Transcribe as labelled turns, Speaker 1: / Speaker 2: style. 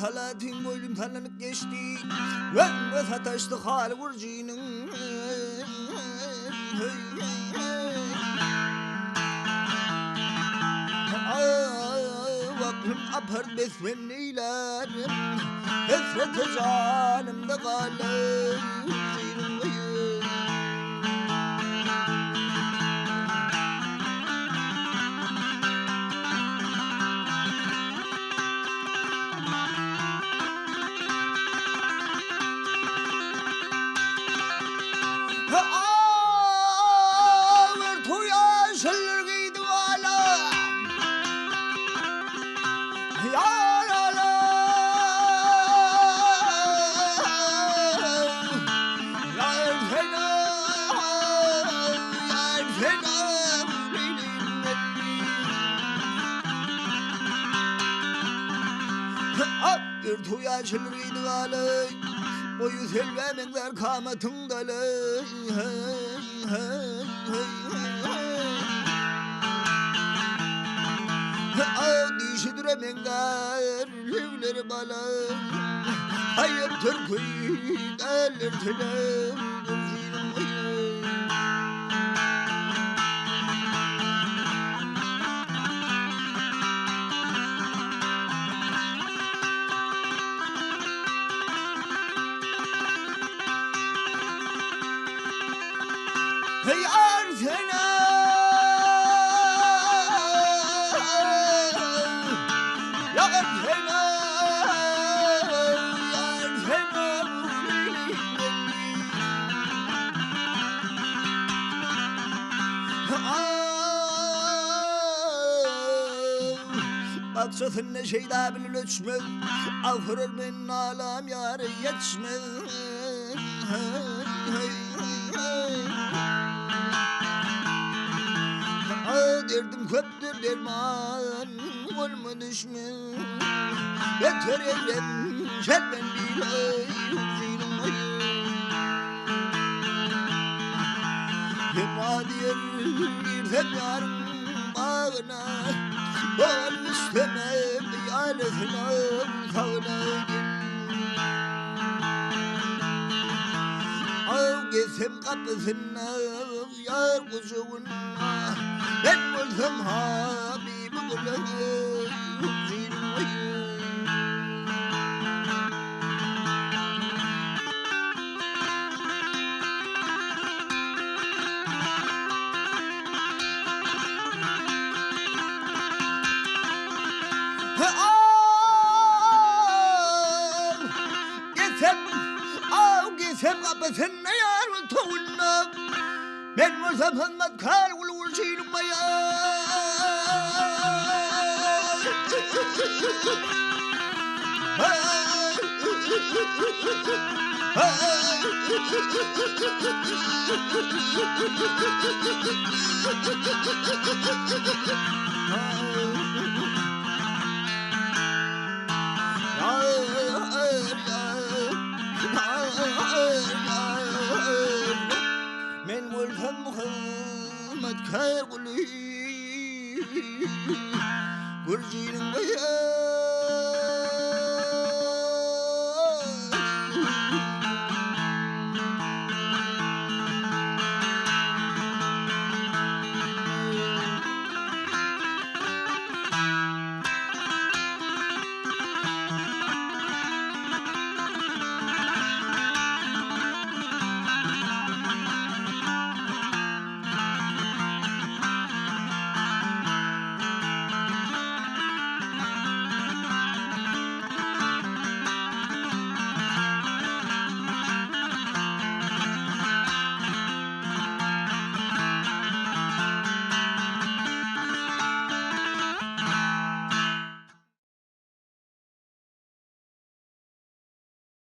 Speaker 1: Salatin boylum sallanıp geçti. Ve sataştı hal vurcinin. Vaklım apar besmelleylerim. Esret canımda kalır. Açılırıydı alay, boyu selvemenler kamatındalı. Dişi düremenler, evleri balay, hayır türküyü delirtiler. Hey Arsena, ya Arsena, ya Arsena. Baksasın ne şeyda bilin ölçmez, afırır ben alam yarı yetişmez. Derdim köptür derman olma düşman. Yeter eylem şerben bilay Yema diyer girsem yarın bağına, bağın istemem yalesine sağına. Av geçsem kapısına yar kuşuğuna, ben bulsam Habib'i bulayım. Geçsem kapısına yar toğunna, ben bulsam hınmat kar ulur şeyim bayağı. Men bulsam Muhammed kar ulur Gurcinin bayağı.